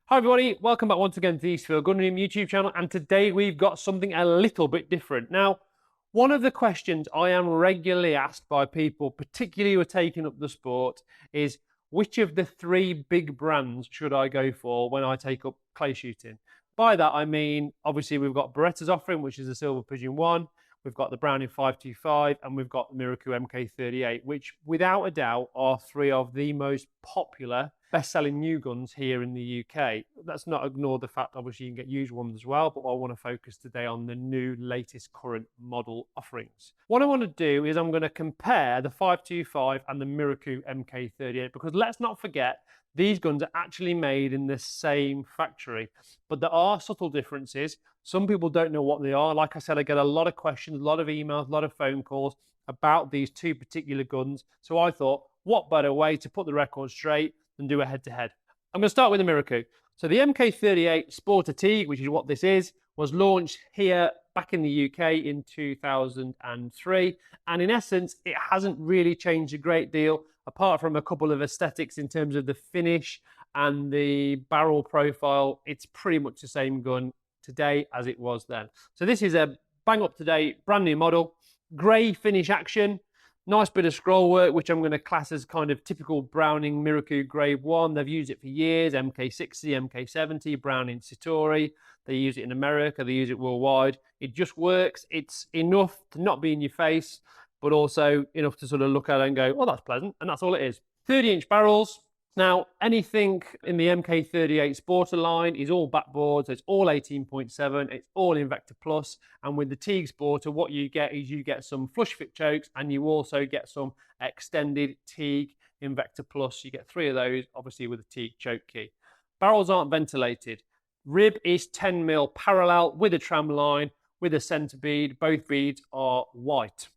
Hi everybody, welcome back once again to the Eastfield Gunroom YouTube channel, and today we've got something a little bit different. Now, one of the questions I am regularly asked by people, particularly who are taking up the sport, is which of the three big brands should I go for when I take up clay shooting? By that I mean, obviously we've got Beretta's offering, which is the Silver Pigeon 1, we've got the Browning 525, and we've got the Miroku MK38, which without a doubt are three of the most popular best-selling new guns here in the UK. Let's not ignore the fact, obviously, you can get used ones as well, but I want to focus today on the new, latest, current model offerings. What I want to do is I'm going to compare the 525 and the Miroku MK38, because let's not forget, these guns are actually made in the same factory, but there are subtle differences. Some people don't know what they are. Like I said, I get a lot of questions, a lot of emails, a lot of phone calls about these two particular guns. So I thought, what better way to put the record straight than do a head-to-head. I'm going to start with the Miroku. So the MK38 Sporter Teague, which is what this is, was launched here back in the UK in 2003. And in essence, it hasn't really changed a great deal, apart from a couple of aesthetics in terms of the finish and the barrel profile. It's pretty much the same gun today as it was then. So this is a bang up to date, brand new model, grey finish action. Nice bit of scroll work, which I'm going to class as kind of typical Browning Miroku Grade 1. They've used it for years, MK60, MK70, Browning Satori. They use it in America, they use it worldwide. It just works. It's enough to not be in your face, but also enough to sort of look at it and go, oh, that's pleasant, and that's all it is. 30-inch barrels. Now, anything in the MK38 Sporter line is all backboard, so it's all 18.7, it's all Invector Plus, and with the Teague Sporter, what you get is you get some flush fit chokes, and you also get some extended Teague Invector Plus. You get three of those, obviously with the Teague choke key. Barrels aren't ventilated. Rib is 10mm parallel with a tram line, with a centre bead. Both beads are white.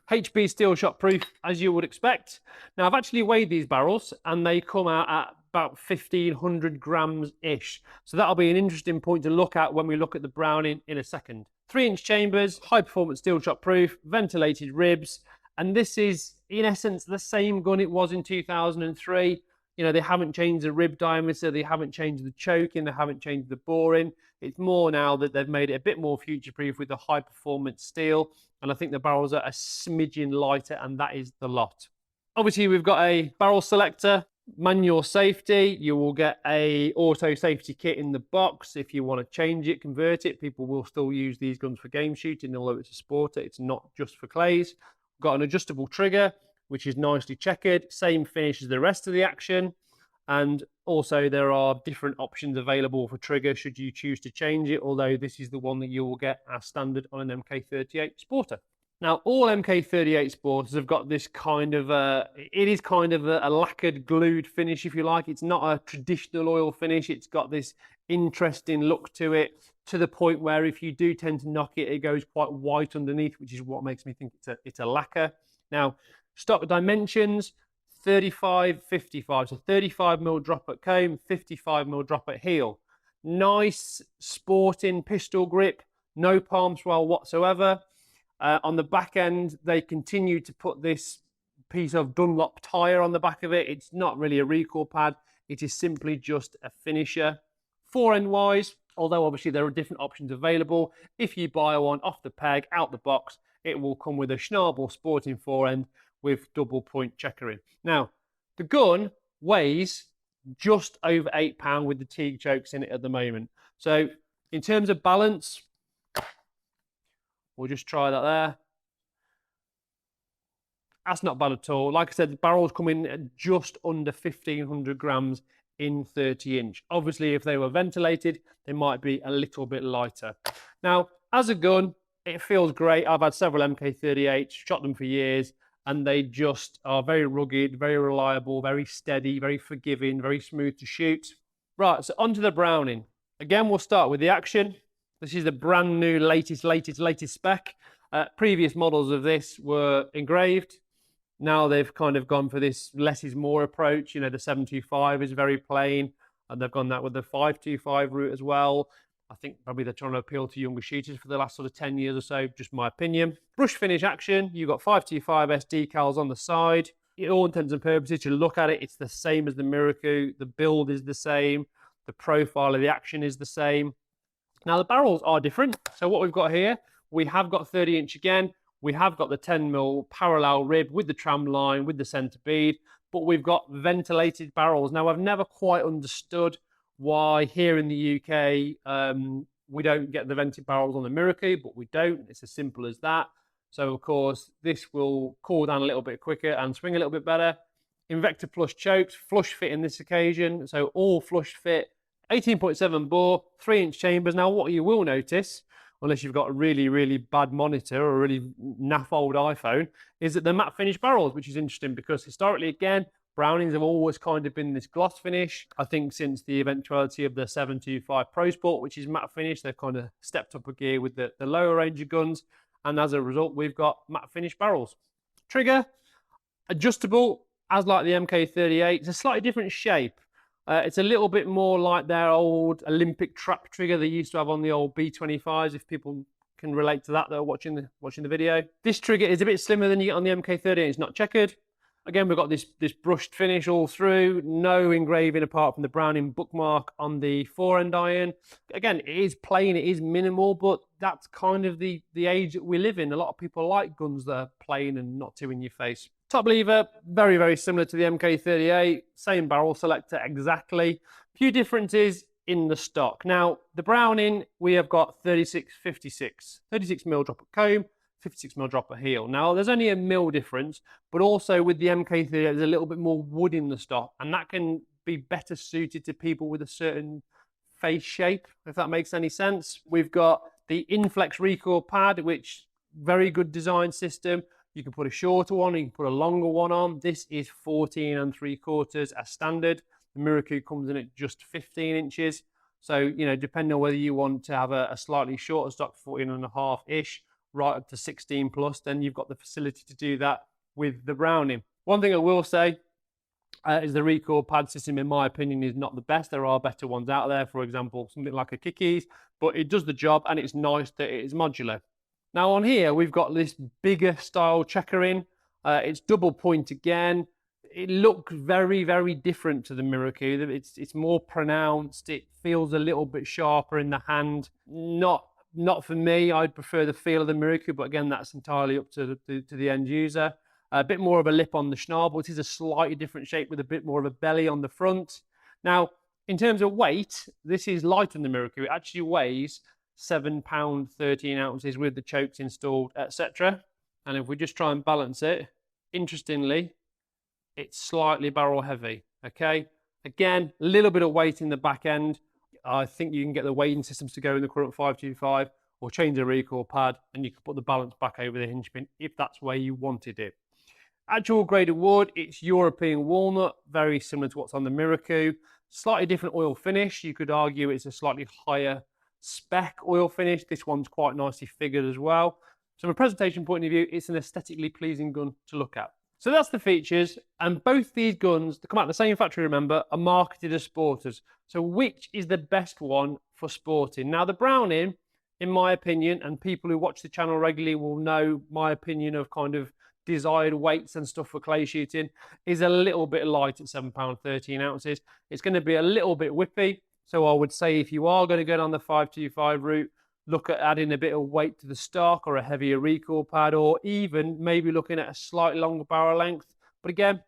HB steel shot proof, as you would expect. Now, I've actually weighed these barrels and they come out at about 1,500 grams-ish. So that'll be an interesting point to look at when we look at the Browning in a second. 3-inch chambers, high performance steel shot proof, ventilated ribs. And this is, in essence, the same gun it was in 2003. You know, they haven't changed the rib diameter, they haven't changed the choking, they haven't changed the boring. It's more now that they've made it a bit more future-proof with the high-performance steel, and I think the barrels are a smidgen lighter, and that is the lot. Obviously, we've got a barrel selector, manual safety. You will get a auto safety kit in the box. If you want to change it, convert it, people will still use these guns for game shooting, although it's a sporter, it's not just for clays. We've got an adjustable trigger, which is nicely checkered, same finish as the rest of the action. And also there are different options available for trigger should you choose to change it, although this is the one that you will get as standard on an MK38 Sporter. Now, all MK38 Sporters have got this kind of it is kind of a lacquered, glued finish, if you like. It's not a traditional oil finish. It's got this interesting look to it, to the point where if you do tend to knock it, it goes quite white underneath, which is what makes me think it's a lacquer. Now, stock dimensions, 35-55, so 35mm drop at comb, 55mm drop at heel. Nice sporting pistol grip, no palm swell whatsoever. On the back end, they continue to put this piece of Dunlop tyre on the back of it. It's not really a recoil pad, it is simply just a finisher. Forend wise, although obviously there are different options available, if you buy one off the peg, out the box, it will come with a Schnabel sporting forend with double point checkering. Now, the gun weighs just over £8 with the Teague chokes in it at the moment. So in terms of balance, we'll just try that there. That's not bad at all. Like I said, the barrels come in at just under 1,500 grams in 30-inch. Obviously, if they were ventilated, they might be a little bit lighter. Now, as a gun, it feels great. I've had several MK38s, shot them for years, and they just are very rugged, very reliable, very steady, very forgiving, very smooth to shoot. Right, so onto the Browning. Again, we'll start with the action. This is the brand new latest spec. Previous models of this were engraved. Now they've kind of gone for this less is more approach. You know, the 725 is very plain, and they've gone that with the 525 route as well. I think probably they're trying to appeal to younger shooters for the last sort of 10 years or so, just my opinion. Brush finish action, you've got 525S decals on the side. In all intents and purposes, you look at it, it's the same as the Miroku. The build is the same. The profile of the action is the same. Now the barrels are different. So what we've got here, we have got 30-inch again. We have got the 10mm parallel rib with the tram line, with the centre bead, but we've got ventilated barrels. Now I've never quite understood why here in the UK we don't get the vented barrels on the Miroku, but we don't. It's as simple as that. So of course this will cool down a little bit quicker and swing a little bit better. Invector plus chokes, flush fit in this occasion, so all flush fit. 18.7 bore, 3-inch chambers. Now what you will notice, unless you've got a really, really bad monitor or a really naff old iPhone, is that they're matte finish barrels, which is interesting because historically, again, Brownings have always kind of been this gloss finish. I think since the eventuality of the 725 Pro Sport, which is matte finish, they've kind of stepped up a gear with the lower range of guns. And as a result, we've got matte finish barrels. Trigger, adjustable, as like the MK38. It's a slightly different shape. It's a little bit more like their old Olympic trap trigger they used to have on the old B25s, if people can relate to that are watching the video. This trigger is a bit slimmer than you get on the MK38. It's not checkered. Again, we've got this brushed finish all through, no engraving apart from the Browning bookmark on the fore-end iron. Again, it is plain, it is minimal, but that's kind of the age that we live in. A lot of people like guns that are plain and not too in your face. Top lever, very, very similar to the MK38, same barrel selector exactly. Few differences in the stock. Now, the Browning, we have got 36-56, 36mm drop at comb, 56mm drop at heel. Now, there's only a mil difference, but also with the MK38, there's a little bit more wood in the stock, and that can be better suited to people with a certain face shape, if that makes any sense. We've got the Inflex recoil pad, which very good design system. You can put a shorter one, you can put a longer one on. This is 14 3/4 as standard. The Miroku comes in at just 15 inches. So, you know, depending on whether you want to have a slightly shorter stock, 14.5-ish, right up to 16 plus, then you've got the facility to do that with the Browning. One thing I will say is the recoil pad system, in my opinion, is not the best. There are better ones out there, for example, something like a Kickies, but it does the job and it's nice that it is modular. Now on here, we've got this bigger style checkering. It's double point again. It looks very, very different to the Miroku. It's more pronounced. It feels a little bit sharper in the hand. Not for me. I'd prefer the feel of the Miroku, but again, that's entirely up to the end user. A bit more of a lip on the schnabel. It is a slightly different shape with a bit more of a belly on the front. Now, in terms of weight, this is lighter than the Miroku. It actually weighs 7 pounds 13 ounces with the chokes installed, etc. And if we just try and balance it, interestingly, it's slightly barrel heavy. Okay, again, a little bit of weight in the back end. I think you can get the weighting systems to go in the current 525 or change the recoil pad, and you can put the balance back over the hinge pin if that's where you wanted it. Actual grade of wood, it's European walnut, very similar to what's on the Miroku. Slightly different oil finish. You could argue it's a slightly higher spec oil finish. This one's quite nicely figured as well. So from a presentation point of view, it's an aesthetically pleasing gun to look at. So that's the features, and both these guns, they come out of the same factory, remember, are marketed as sporters. So which is the best one for sporting? Now the Browning, in my opinion, and people who watch the channel regularly will know my opinion of kind of desired weights and stuff for clay shooting, is a little bit light at 7 pounds 13 ounces. It's going to be a little bit whippy. So I would say if you are going to go down the 525 route, look at adding a bit of weight to the stock or a heavier recoil pad, or even maybe looking at a slightly longer barrel length. But again,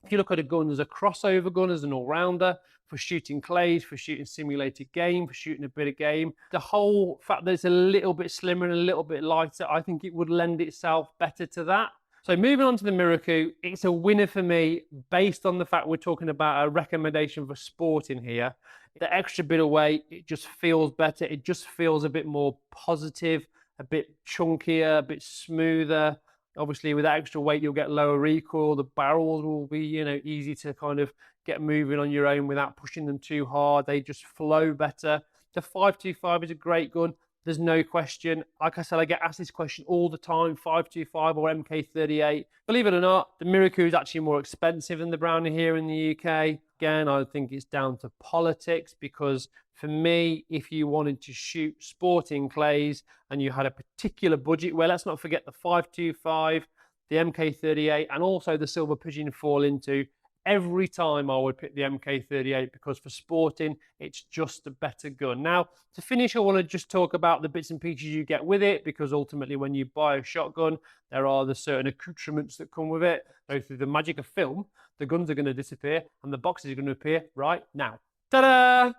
if you look at a gun as a crossover gun, as an all-rounder, for shooting clays, for shooting simulated game, for shooting a bit of game, the whole fact that it's a little bit slimmer and a little bit lighter, I think it would lend itself better to that. So moving on to the Miroku, it's a winner for me based on the fact we're talking about a recommendation for sport in here. The extra bit of weight, it just feels better. It just feels a bit more positive, a bit chunkier, a bit smoother. Obviously, with that extra weight, you'll get lower recoil. The barrels will be, you know, easy to kind of get moving on your own without pushing them too hard. They just flow better. The 525 is a great gun. There's no question. Like I said, I get asked this question all the time, 525 or MK38. Believe it or not, the Miroku is actually more expensive than the Browning here in the UK. Again, I think it's down to politics, because for me, if you wanted to shoot sporting clays and you had a particular budget, well, let's not forget the 525, the MK38, and also the Silver Pigeon fall into every time I would pick the MK38 because for sporting, it's just a better gun. Now, to finish, I want to just talk about the bits and pieces you get with it, because ultimately when you buy a shotgun, there are the certain accoutrements that come with it. So through the magic of film, the guns are going to disappear and the boxes are going to appear right now. Ta-da!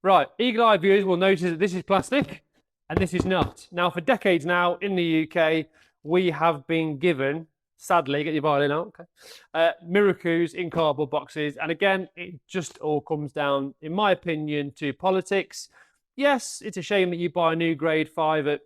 Right, eagle-eye viewers will notice that this is plastic and this is not. Now, for decades now in the UK, we have been given, sadly, get your violin out, okay, Mirokus in cardboard boxes. And again, it just all comes down, in my opinion, to politics. Yes, it's a shame that you buy a new grade 5 at a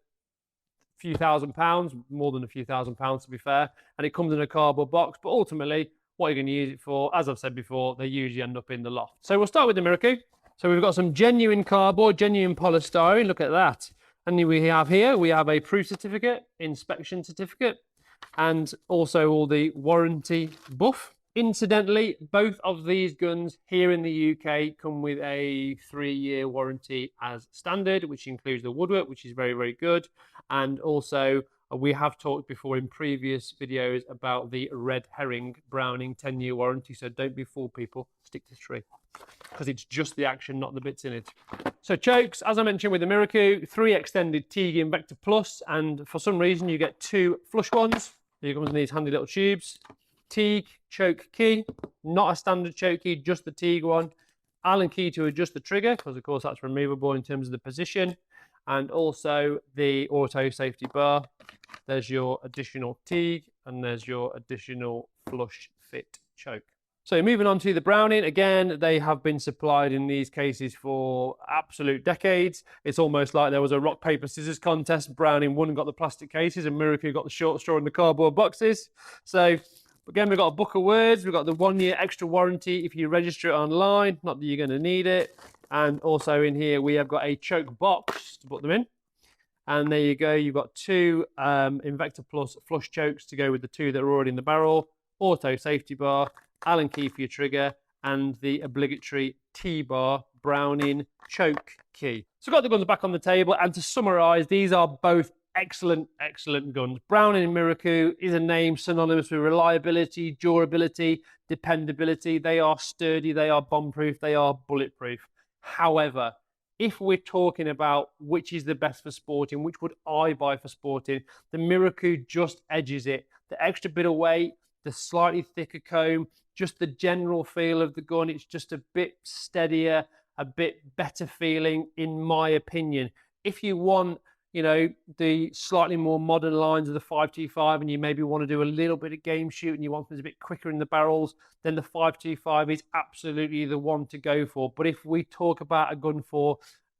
few £1,000s, more than a few £1,000s to be fair, and it comes in a cardboard box, but ultimately, what you're going to use it for, as I've said before, they usually end up in the loft. So we'll start with the Miroku. So we've got some genuine cardboard, genuine polystyrene, look at that. And we have a proof certificate, inspection certificate, and also all the warranty buff. Incidentally, both of these guns here in the UK come with a 3-year warranty as standard, which includes the woodwork, which is very, very good. And also, we have talked before in previous videos about the red herring Browning 10-year warranty. So don't be fooled, people. Stick to 3, because it's just the action, not the bits in it. So chokes, as I mentioned with the Miroku, 3 extended Teague Invector Plus, and for some reason you get 2 flush ones. Here comes in these handy little tubes. Teague choke key, not a standard choke key, just the Teague one. Allen key to adjust the trigger, because of course that's removable in terms of the position. And also the auto safety bar. There's your additional Teague, and there's your additional flush fit choke. So moving on to the Browning, again, they have been supplied in these cases for absolute decades. It's almost like there was a rock, paper, scissors contest. Browning won and got the plastic cases, and Miroku got the short straw and the cardboard boxes. So again, we've got a book of words. We've got the 1-year extra warranty if you register it online. Not that you're going to need it. And also in here, we have got a choke box to put them in. And there you go. You've got 2 Invector Plus flush chokes to go with the 2 that are already in the barrel. Auto safety bar, Allen key for your trigger, and the obligatory T-bar Browning choke key. So I've got the guns back on the table, and to summarise, these are both excellent, excellent guns. Browning and Miroku is a name synonymous with reliability, durability, dependability. They are sturdy, they are bomb-proof, they are bulletproof. However, if we're talking about which is the best for sporting, which would I buy for sporting, the Miroku just edges it. The extra bit of weight, the slightly thicker comb, just the general feel of the gun, it's just a bit steadier, a bit better feeling, in my opinion. If you want, you know, the slightly more modern lines of the 525 and you maybe want to do a little bit of game shooting, you want things a bit quicker in the barrels, then the 525 is absolutely the one to go for. But if we talk about a gun for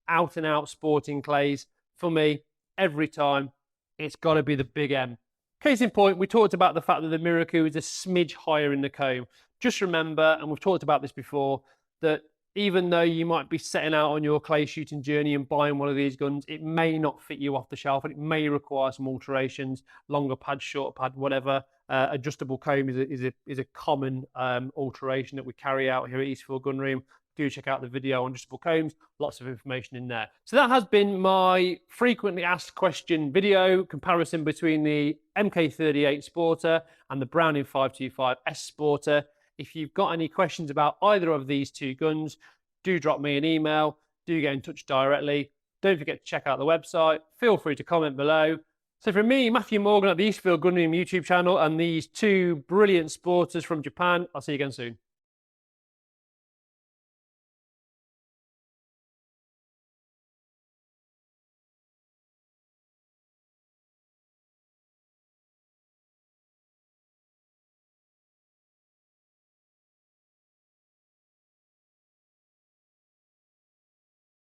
out and out sporting clays, for me, every time, it's got to be the Big M. Case in point, we talked about the fact that the Miroku is a smidge higher in the comb. Just remember, and we've talked about this before, that even though you might be setting out on your clay shooting journey and buying one of these guns, it may not fit you off the shelf, and it may require some alterations, longer pad, shorter pad, whatever. Adjustable comb is a common alteration that we carry out here at Eastfield Gunroom. Do check out the video on adjustable combs, lots of information in there. So that has been my frequently asked question video comparison between the MK38 Sporter and the Browning 525 S Sporter. If you've got any questions about either of these 2 guns, do drop me an email, do get in touch directly. Don't forget to check out the website. Feel free to comment below. So from me, Matthew Morgan at the Eastfield Gunroom YouTube channel, and these 2 brilliant sporters from Japan, I'll see you again soon.